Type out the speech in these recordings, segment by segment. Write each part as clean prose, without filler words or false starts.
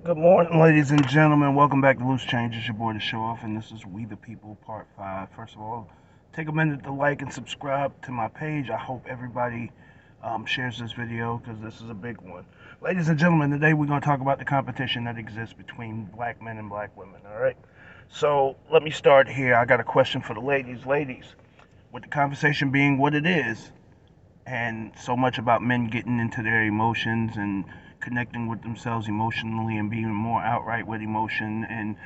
Good morning, ladies and gentlemen. Welcome back to Loose Change. It's your boy, The Show Off, and this is We the People, Part 5. First of all, take a minute to like and subscribe to my page. I hope everybody shares this video because this is a big one. Ladies and gentlemen, today we're going to talk about the competition that exists between black men and black women, all right? So let me start here. I got a question for the ladies. Ladies, with the conversation being what it is, and so much about men getting into their emotions and connecting with themselves emotionally and being more outright with emotion and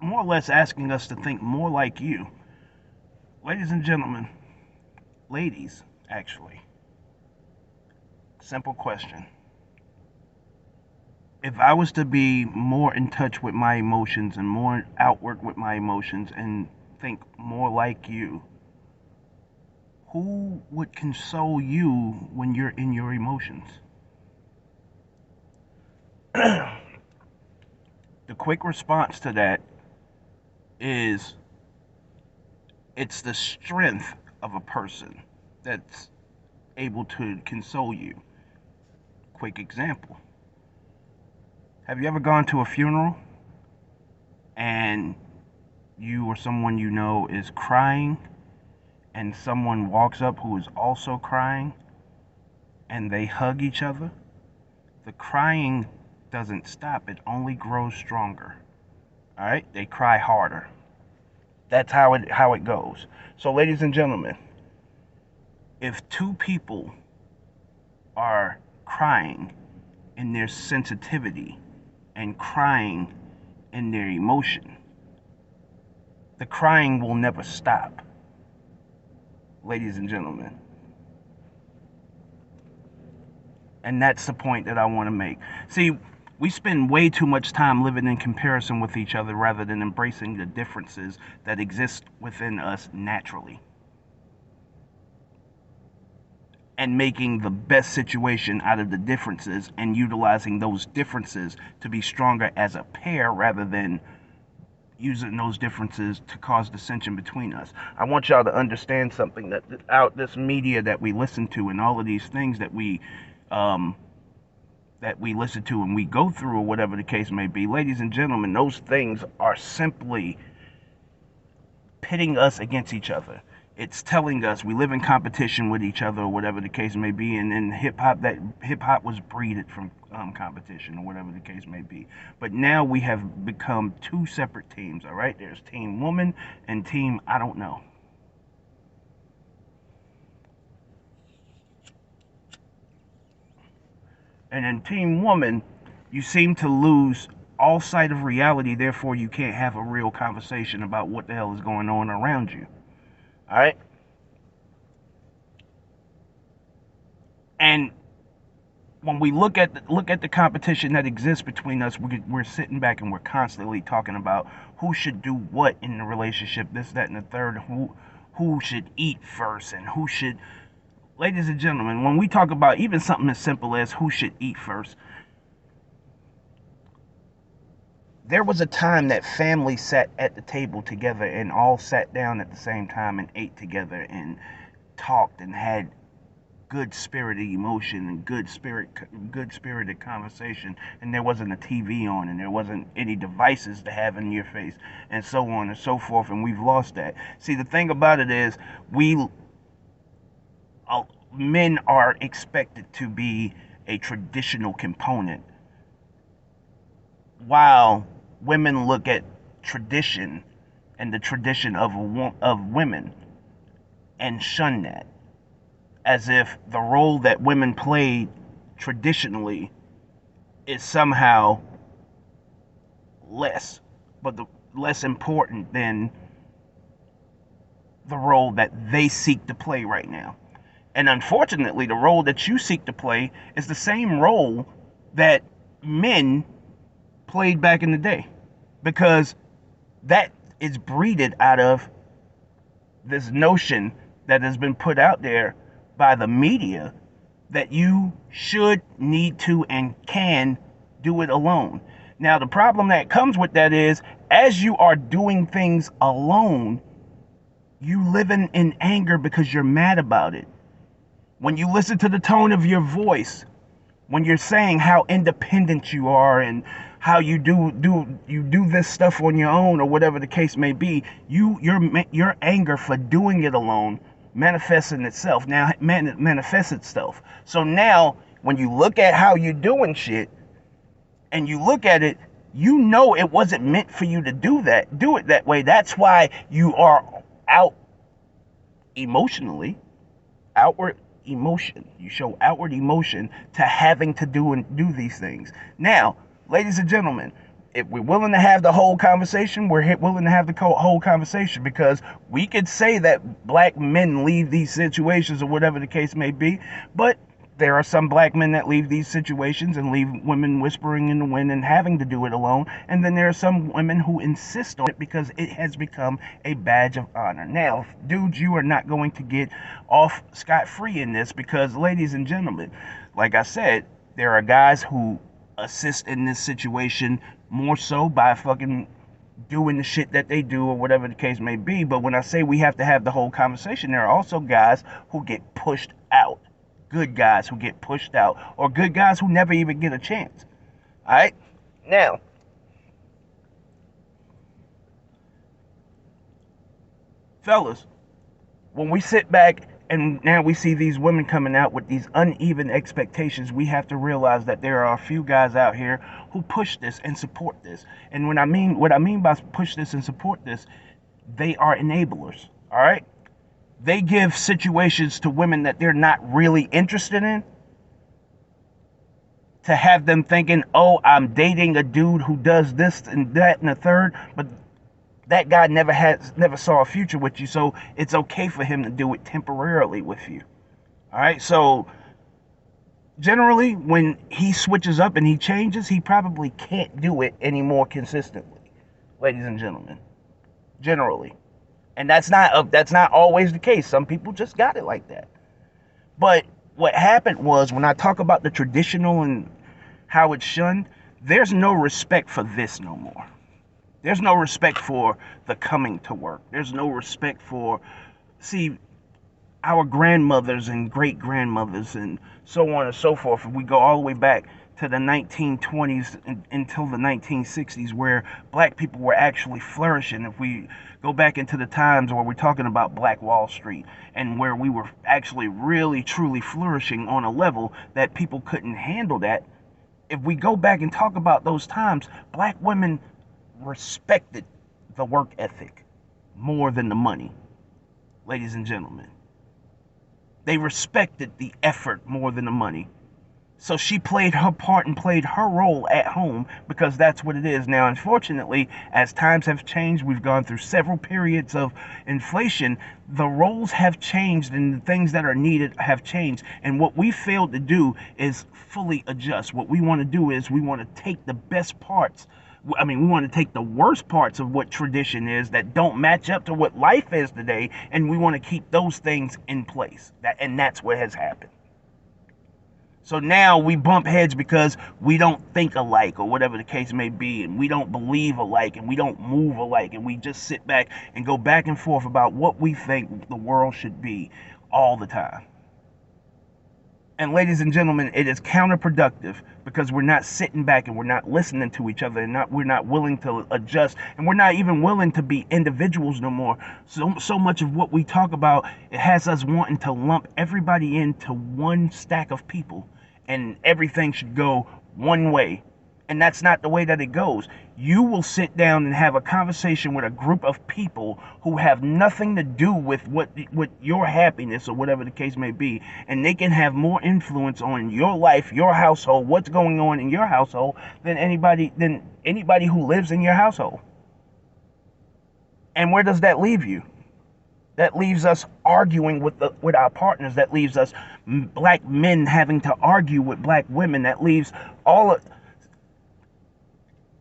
more or less asking us to think more like you. Ladies and gentlemen, ladies, actually, simple question. If I was to be more in touch with my emotions and more outward with my emotions and think more like you, who would console you when you're in your emotions? The quick response to that is it's the strength of a person that's able to console you. Quick example. Have you ever gone to a funeral and you or someone you know is crying and someone walks up who is also crying and they hug each other? The crying doesn't stop, it only grows stronger. All right? They cry harder. That's how it goes. So, ladies and gentlemen, if two people are crying in their sensitivity and crying in their emotion, the crying will never stop. Ladies and gentlemen. And that's the point that I want to make. See, we spend way too much time living in comparison with each other rather than embracing the differences that exist within us naturally and making the best situation out of the differences and utilizing those differences to be stronger as a pair rather than using those differences to cause dissension between us. I want y'all to understand something, that out this media that we listen to and all of these things that we listen to and we go through, or whatever the case may be, ladies and gentlemen, those things are simply pitting us against each other. It's telling us we live in competition with each other, or whatever the case may be. And in hip hop, that hip hop was breeded from competition, or whatever the case may be. But now we have become two separate teams. All right, there's Team Woman and Team I don't know. And in Team Woman, you seem to lose all sight of reality. Therefore, you can't have a real conversation about what the hell is going on around you. All right. And when we look at the competition that exists between us, we're sitting back and we're constantly talking about who should do what in the relationship, this, that, and the third. Who should eat first and who should. Ladies and gentlemen, when we talk about even something as simple as who should eat first, there was a time that families sat at the table together and all sat down at the same time and ate together and talked and had good spirited emotion and good spirited conversation, and there wasn't a TV on and there wasn't any devices to have in your face and so on and so forth, and we've lost that. See, the thing about it is men are expected to be a traditional component while women look at tradition and the tradition of women and shun that, as if the role that women played traditionally is somehow less, but less important than the role that they seek to play right now. And unfortunately, the role that you seek to play is the same role that men played back in the day, because that is breeded out of this notion that has been put out there by the media that you should, need to, and can do it alone. Now, the problem that comes with that is, as you are doing things alone, you live in anger because you're mad about it. When you listen to the tone of your voice, when you're saying how independent you are and how you do this stuff on your own or whatever the case may be, your anger for doing it alone manifests itself. So now when you look at how you're doing shit and you look at it, you know it wasn't meant for you to do it that way. That's why you are out emotionally, outward emotion. You show outward emotion to having to do these things. Now, ladies and gentlemen, if we're willing to have the whole conversation, we're willing to have the whole conversation, because we could say that black men leave these situations or whatever the case may be, but there are some black men that leave these situations and leave women whispering in the wind and having to do it alone. And then there are some women who insist on it because it has become a badge of honor. Now, dudes, you are not going to get off scot-free in this, because, ladies and gentlemen, like I said, there are guys who assist in this situation more so by fucking doing the shit that they do or whatever the case may be. But when I say we have to have the whole conversation, there are also guys who get pushed out. Good guys who get pushed out, or good guys who never even get a chance. All right? Now, fellas, when we sit back and now we see these women coming out with these uneven expectations, we have to realize that there are a few guys out here who push this and support this. And what I mean by push this and support this, they are enablers. All right? They give situations to women that they're not really interested in, to have them thinking, oh, I'm dating a dude who does this and that and the third, but that guy never saw a future with you, so it's okay for him to do it temporarily with you. All right, so generally when he switches up and he changes, he probably can't do it anymore consistently, ladies and gentlemen, generally. And that's not always the case. Some people just got it like that. But what happened was, when I talk about the traditional and how it's shunned, there's no respect for this no more. There's no respect for the coming to work. There's no respect for, see, our grandmothers and great grandmothers and so on and so forth. If we go all the way back to the 1920s until the 1960s, where black people were actually flourishing. If we go back into the times where we're talking about Black Wall Street, and where we were actually really truly flourishing on a level that people couldn't handle that. If we go back and talk about those times, black women respected the work ethic more than the money, ladies and gentlemen. They respected the effort more than the money. So she played her part and played her role at home, because that's what it is. Now, unfortunately, as times have changed, we've gone through several periods of inflation, the roles have changed and the things that are needed have changed. And what we failed to do is fully adjust. What we want to do is we want to take the best parts. We want to take the worst parts of what tradition is that don't match up to what life is today, and we want to keep those things in place. And that's what has happened. So now we bump heads because we don't think alike, or whatever the case may be, and we don't believe alike, and we don't move alike, and we just sit back and go back and forth about what we think the world should be all the time. And ladies and gentlemen, it is counterproductive, because we're not sitting back and we're not listening to each other, and we're not willing to adjust, and we're not even willing to be individuals no more. So much of what we talk about, it has us wanting to lump everybody into one stack of people, and everything should go one way. And that's not the way that it goes. You will sit down and have a conversation with a group of people who have nothing to do with your happiness or whatever the case may be, and they can have more influence on your life, your household, what's going on in your household than anybody who lives in your household. And where does that leave you? That leaves us arguing with our partners. That leaves us black men having to argue with black women. That leaves all of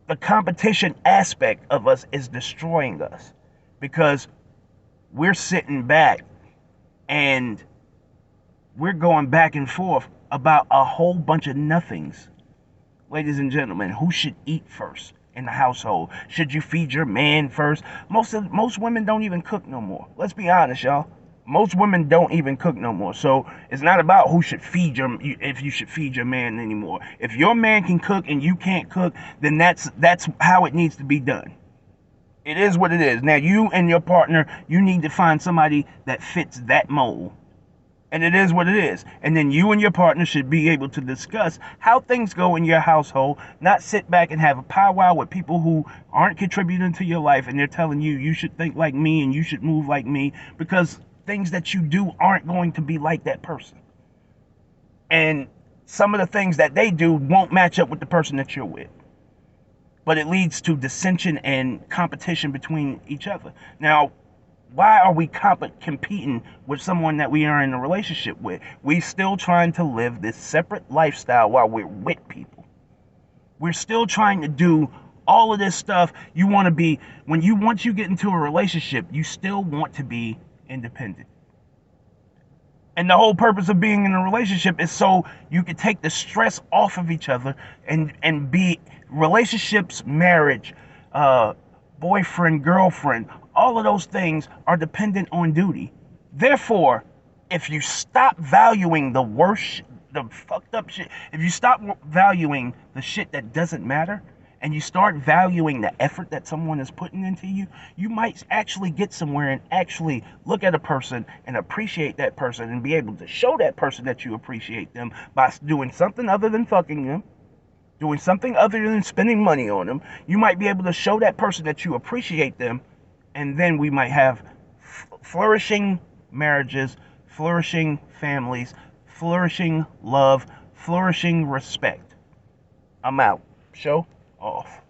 the competition aspect of us is destroying us, because we're sitting back and we're going back and forth about a whole bunch of nothings. Ladies and gentlemen, who should eat first in the household? Should you feed your man first? Most women don't even cook no more. Let's be honest, y'all. Most women don't even cook no more. So it's not about who should feed if you should feed your man anymore. If your man can cook and you can't cook, then that's how it needs to be done. It is what it is. Now you and your partner, you need to find somebody that fits that mold. And it is what it is. And then you and your partner should be able to discuss how things go in your household, not sit back and have a powwow with people who aren't contributing to your life and they're telling you you should think like me and you should move like me, because things that you do aren't going to be like that person. And some of the things that they do won't match up with the person that you're with. But it leads to dissension and competition between each other. Now, why are we competing with someone that we are in a relationship with? We still trying to live this separate lifestyle while we're with people. We're still trying to do all of this stuff. You want to be, once you get into a relationship, you still want to be independent. And the whole purpose of being in a relationship is so you can take the stress off of each other and be relationships, marriage, boyfriend, girlfriend, all of those things are dependent on duty. Therefore, if you stop valuing the worst, the fucked up shit, if you stop valuing the shit that doesn't matter, and you start valuing the effort that someone is putting into you, you might actually get somewhere and actually look at a person and appreciate that person and be able to show that person that you appreciate them by doing something other than fucking them, doing something other than spending money on them. You might be able to show that person that you appreciate them, and then we might have flourishing marriages, flourishing families, flourishing love, flourishing respect. I'm out. Show off.